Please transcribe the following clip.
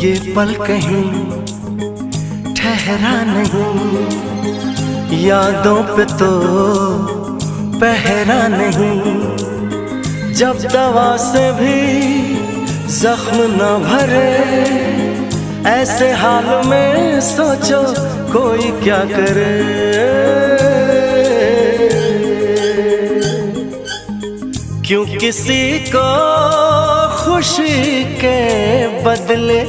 ये पल कहीं ठहरा नहीं, यादों पे तो पहरा नहीं। जब दवा से भी जख्म न भरे, ऐसे हाल में सोचो कोई क्या करे। क्यों किसी को खुशी के बदले